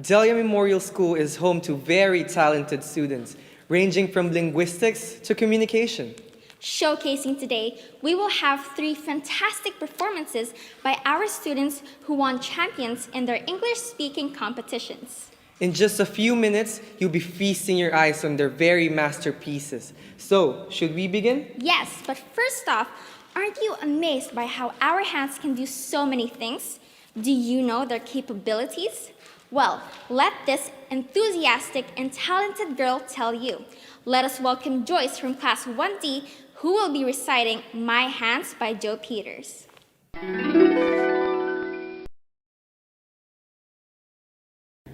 Delia Memorial School is home to very talented students, ranging from linguistics to communication. Showcasing today, we will have 3 fantastic performances by our students who won champions in their English-speaking competitions. In just a few minutes, you'll be feasting your eyes on their very masterpieces. So, should we begin? Yes, but first off, aren't you amazed by how our hands can do so many things? Do you know their capabilities? Well, let this enthusiastic and talented girl tell you. Let us welcome Joyce from Class 1D, who will be reciting My Hands by Joe Peters.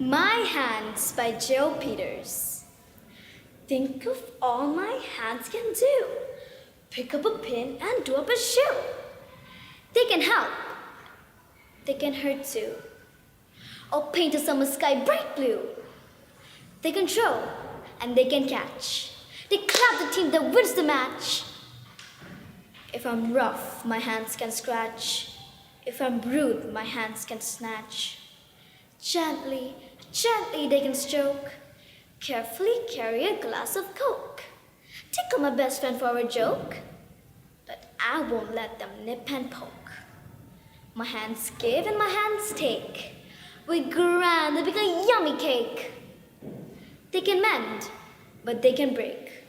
My Hands by Joe Peters. Think of all my hands can do. Pick up a pin and do up a shoe. They can help. They can hurt too. Or paint a summer sky bright blue. They can throw and they can catch. They clap the team that wins the match. If I'm rough, my hands can scratch. If I'm rude, my hands can snatch. Gently, gently they can stroke. Carefully carry a glass of Coke. Tickle my best friend for a joke. But I won't let them nip and poke. My hands give and my hands take. We grind and make a yummy cake. They can mend, but they can break.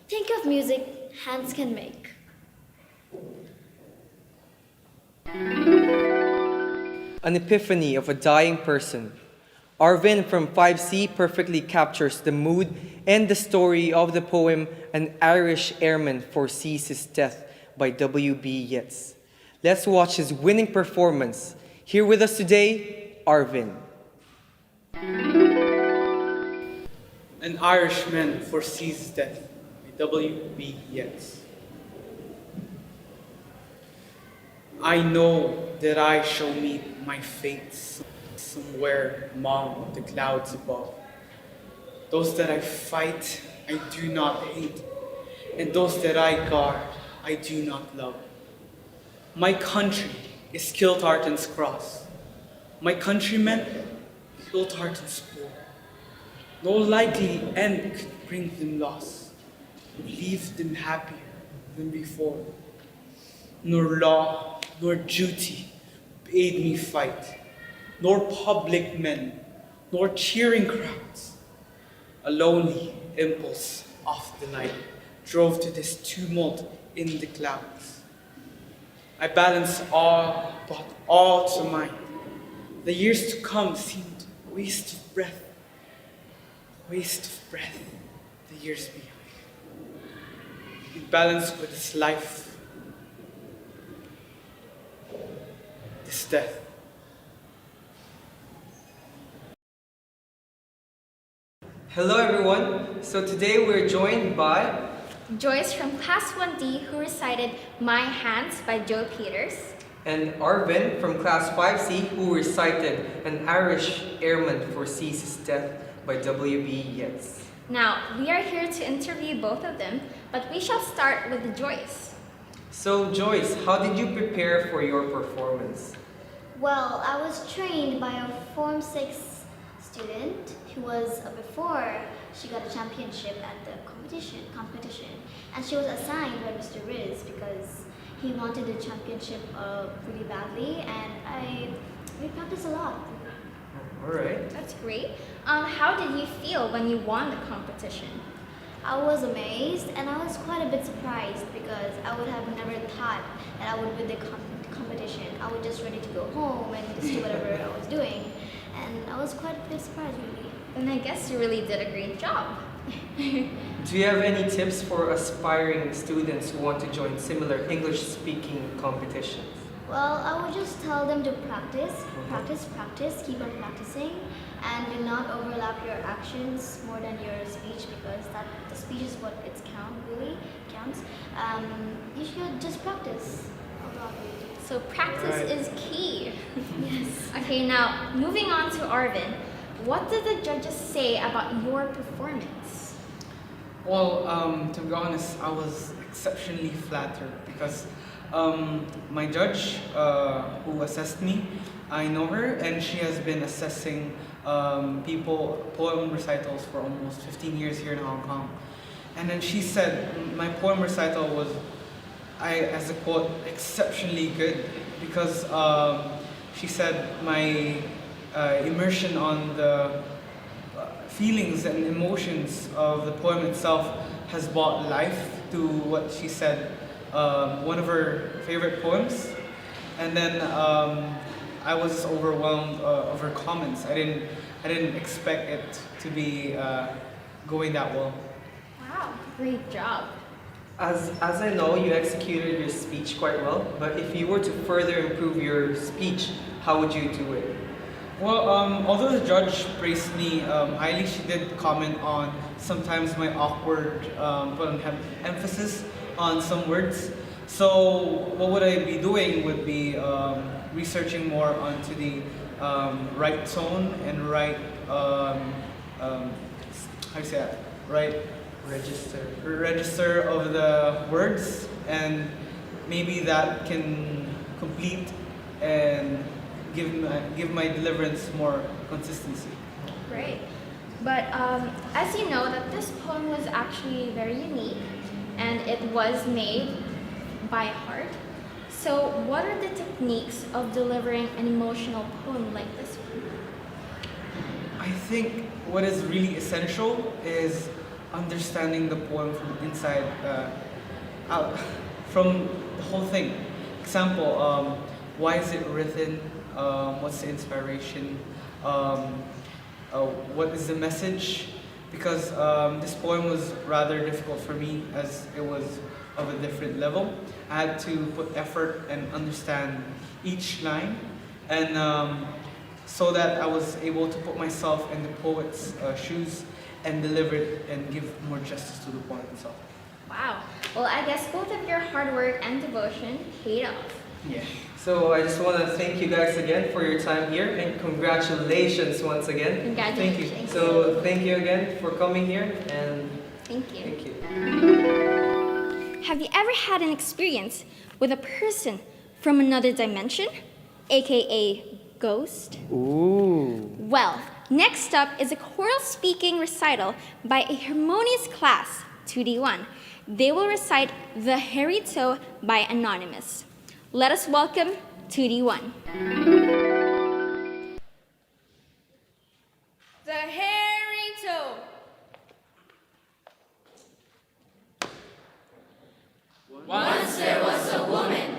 Think of music hands can make. An epiphany of a dying person. Arvin from 5C perfectly captures the mood and the story of the poem An Irish Airman Foresees His Death by W.B. Yeats. Let's watch his winning performance. Here with us today, Arvin. An Irishman Foresees Death by W.B. Yeats. I know that I shall meet my fate somewhere among the clouds above. Those that I fight, I do not hate, and those that I guard, I do not love. My country is Kiltartan's cross. My countrymen, Kiltartan's poor. No likely end could bring them loss, leave them happier than before. Nor law, nor duty bade me fight, nor public men, nor cheering crowds. A lonely impulse of the night drove to this tumult in the clouds. I balanced all, brought all to mind. The years to come seemed a waste of breath. Waste of breath, the years behind. It balanced with this life, this death. Hello everyone. So today we're joined by Joyce from Class 1D, who recited My Hands by Joe Peters. and Arvin from Class 5C, who recited An Irish Airman Foresees His Death by W.B. Yeats. Now, we are here to interview both of them, but we shall start with Joyce. So Joyce, how did you prepare for your performance? Well, I was trained by a Form 6 student who was before she got a championship at the competition, and she was assigned by Mr. Riz because he wanted the championship really badly, and we practiced a lot. All right. That's great. How did you feel when you won the competition? I was amazed and I was quite a bit surprised because I would have never thought that I would win the competition. I was just ready to go home and just do whatever I was doing, and I was quite a bit surprised really. Then I guess you really did a great job. Do you have any tips for aspiring students who want to join similar English-speaking competitions? Well, I would just tell them to practice, keep on practicing, and do not overlap your actions more than your speech because the speech is what really counts. You should just practice a lot. So practice Right. is key. Yes. Okay, now moving on to Arvin. What did the judges say about your performance? Well, to be honest, I was exceptionally flattered because my judge who assessed me, I know her and she has been assessing poem recitals for almost 15 years here in Hong Kong. And then she said my poem recital was, as a quote, exceptionally good because she said my immersion on the feelings and emotions of the poem itself has brought life to what she said, one of her favorite poems. And then I was overwhelmed of her comments. I didn't expect it to be going that well. Wow, great job. As I know, you executed your speech quite well, but if you were to further improve your speech, how would you do it? Well, although the judge praised me highly, she did comment on sometimes my awkward put on emphasis on some words. So what would I be doing would be researching more onto the right tone and right, how do you say that? Right register of the words, and maybe that can complete and give my deliverance more consistency. Great. But as you know, that this poem was actually very unique, and it was made by heart. So what are the techniques of delivering an emotional poem like this one? I think what is really essential is understanding the poem from inside out, from the whole thing. Example, why is it written? What's the inspiration? What is the message? Because this poem was rather difficult for me as it was of a different level. I had to put effort and understand each line, and so that I was able to put myself in the poet's shoes and deliver it and give more justice to the poem itself. Wow. Well, I guess both of your hard work and devotion paid off. Yeah. So I just want to thank you guys again for your time here, and congratulations once again. Congratulations. Thank you. So thank you again for coming here, and Thank you. thank you. Have you ever had an experience with a person from another dimension, aka ghost? Ooh. Well, next up is a choral speaking recital by a harmonious class, 2D1. They will recite The Hairy Toe by Anonymous. Let us welcome 2D1. The hairy toe. Once there was a woman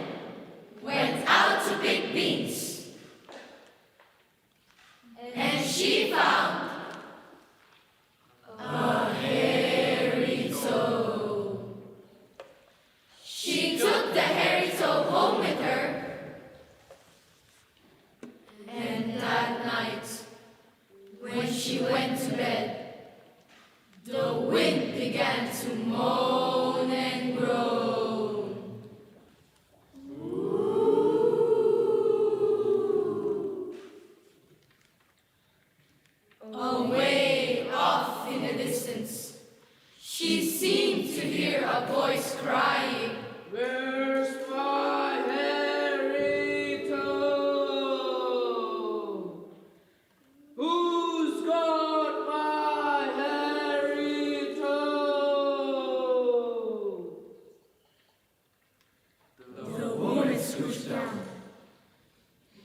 went out to pick beans, and she found a hairy toe. She took the hairy toe home with her, and that night, when she went to bed, the wind began to moan and groan. Away off in the distance, she seemed to hear a voice crying, "Where's my hairy toe? Who's got my hairy toe?" The woman scooched down,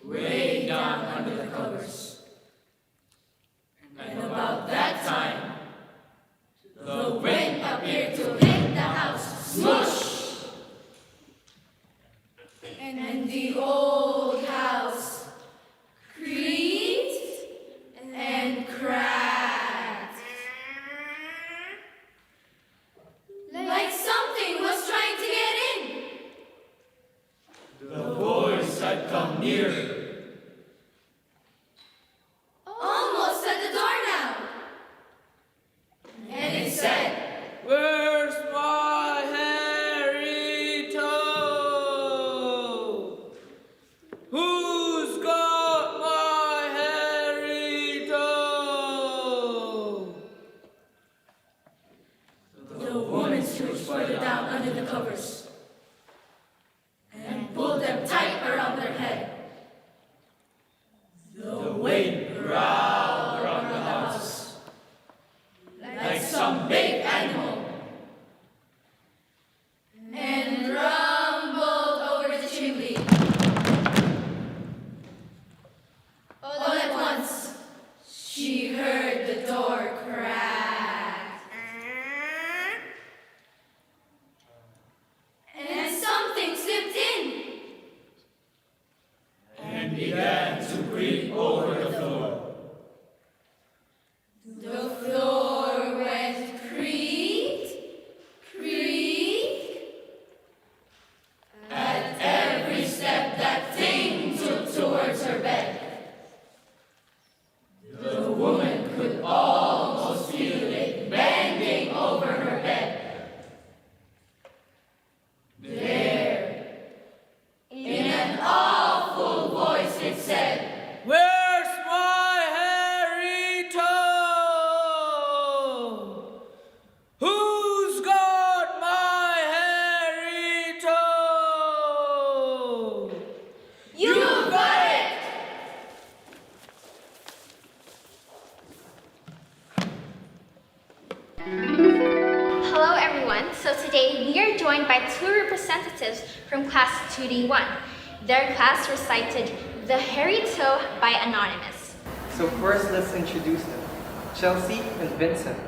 way down under the covers. And about that time, the wind appeared to hit the house, smush! And the old house creaked and cracked. Like something was trying to get in. The voice had come near. Almost at the door now. And it said, "Where's my hairy toe? Who's got my hairy toe?" The woman stooped further down under the covers and pulled them tight around their head. The wind growled everyone. So today we are joined by two representatives from class 2D1. Their class recited The Hairy Toe by Anonymous. So first, let's introduce them. Chelsea and Vincent.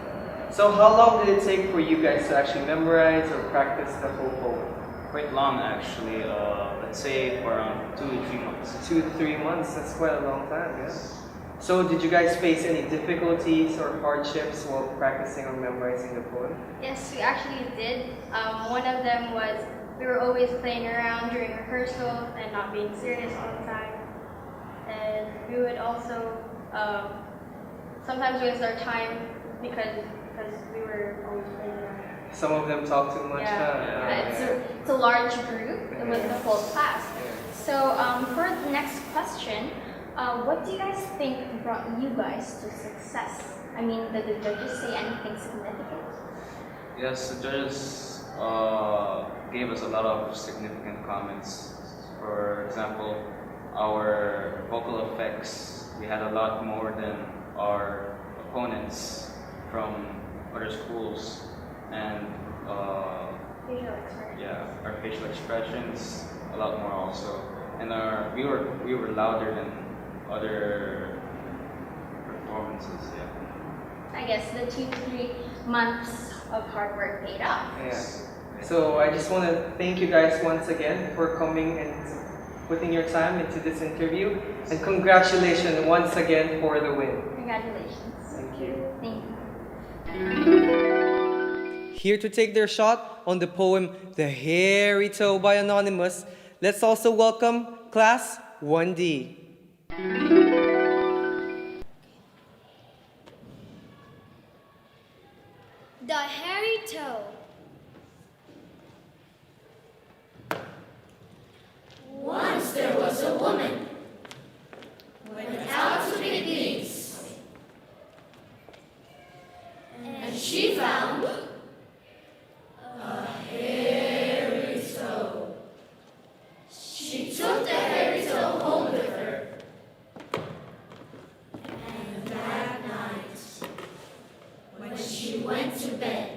So how long did it take for you guys to actually memorize or practice the whole poem? Quite long actually, let's say for around 2 to 3 months. 2 to 3 months, that's quite a long time, yes. So did you guys face any difficulties or hardships while practicing or memorizing the poem? Yes, we actually did. One of them was we were always playing around during rehearsal and not being serious all the time. And we would also sometimes waste our time because we were always playing around. Some of them talk too much, huh? It's a large group with the whole class. Yeah. So for the next question, what do you guys think brought you guys to success? I mean, did the judges say anything significant? Yes, the judges gave us a lot of significant comments. For example, our vocal effects, we had a lot more than our opponents from other schools, and Facial expression. yeah, our facial expressions a lot more also, and we were louder than other performances. Yeah. I guess the 2 to 3 months of hard work paid off. Yeah. So I just want to thank you guys once again for coming and putting your time into this interview, and congratulations once again for the win. Congratulations. Thank you. Thank you. Here to take their shot on the poem The Hairy Toe by Anonymous, let's also welcome Class 1D. The Hairy Toe. Once there was a woman went out to pick beans, and she found a hairy toe. She took the hairy toe home with her, and that night, when she went to bed,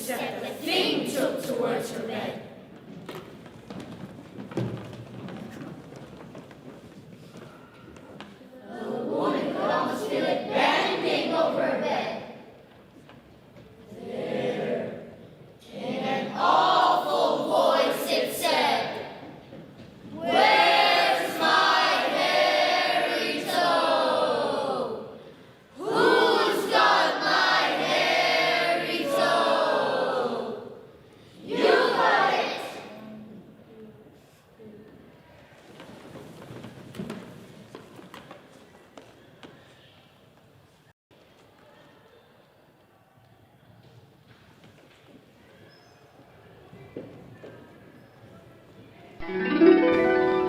step the thing took towards her bed. The woman could almost feel it bending over her bed. There, in an awful voice it said, "Where's my hairy toe? Who's got my hairy toe? You got it!"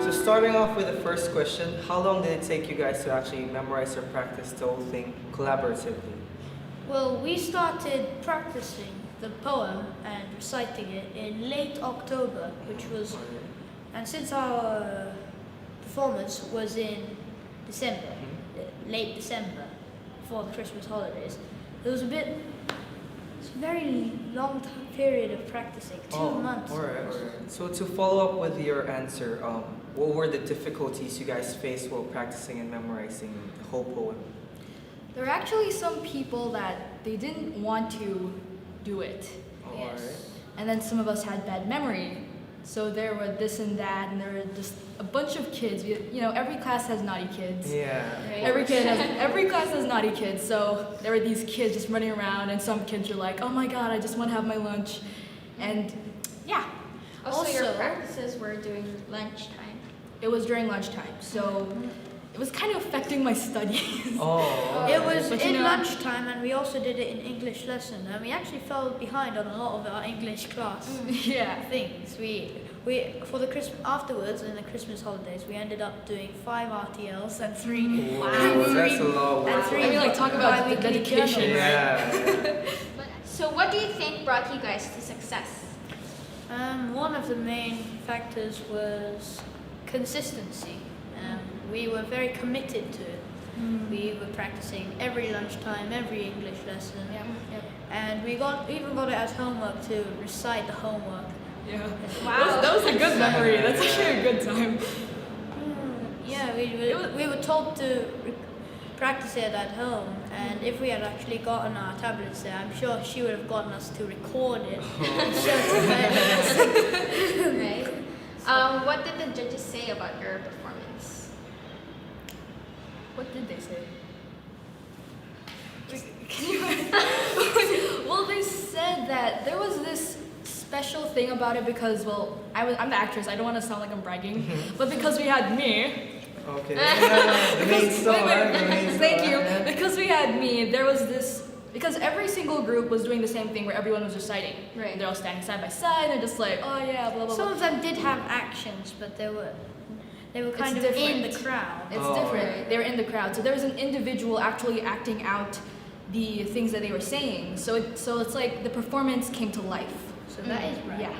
So starting off with the first question, how long did it take you guys to actually memorize or practice the whole thing collaboratively? Well, we started practicing the poem and reciting it in late October, and since our performance was in December, late December, before the Christmas holidays, it's a very long period of practicing, 2 months. Alright. So to follow up with your answer, what were the difficulties you guys faced while practicing and memorizing the whole poem? There were actually some people that they didn't want to do it. Alright. And then some of us had bad memory. So there were this and that, and there were just a bunch of kids. Every class has naughty kids. Yeah. Every class has naughty kids. So there were these kids just running around, and some kids were like, "Oh my God, I just want to have my lunch," and yeah. Also, your practices were during lunchtime. It was during lunchtime, so it was kind of affecting my studies. Oh. It was But in lunchtime, and we also did it in English lesson, and we actually fell behind on a lot of our English class Yeah. things. We for the Christmas afterwards in the Christmas holidays, we ended up doing 5 RTLs and 3. Wow, that's a lot of work. And 3 I mean, like, talk about the bi-weekly dedication, journals. Yeah. So, what do you think brought you guys to success? One of the main factors was consistency. We were very committed to it. We were practicing every lunchtime, every English lesson, and we even got it as homework to recite the homework. Yeah. Wow. That was a good memory. That's actually a good time. Yeah, we were told to practice it at home, and if we had actually gotten our tablets there, I'm sure she would have gotten us to record it. And show it to her. Right. What did the judges say about your performance? What did they say? Well, they said that there was this special thing about it because, well, I'm the actress. I don't want to sound like I'm bragging, but because we had me. Okay. The main star. Thank you. Because we had me, there was this. Because every single group was doing the same thing where everyone was reciting. Right. They're all standing side by side and just like, oh yeah, blah blah Some blah. of them did have actions, but they were kind of different. in the crowd. It's Oh, different. right. They were in the crowd, so there was an individual actually acting out the things that they were saying. So it's like the performance came to life. So that is right. Yeah.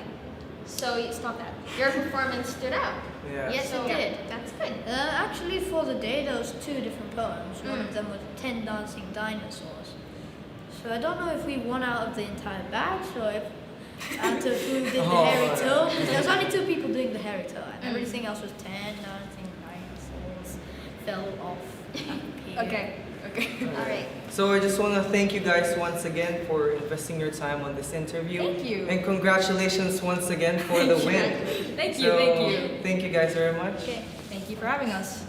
So, It's not that. your performance stood out. Yeah. Yes, So, it did. That's good. Actually, for the day, there was 2 different poems. One of them was 10 dancing dinosaurs. So I don't know if we won out of the entire batch or if out of who did the hairy toe. Because there was only 2 people doing the hairy toe, and everything else was 10 dancing dinosaurs fell off. Okay. All right. So I just want to thank you guys once again for investing your time on this interview. Thank you. And congratulations once again for the win. Thank you. So, Thank you. Thank you guys very much. Okay. Thank you for having us.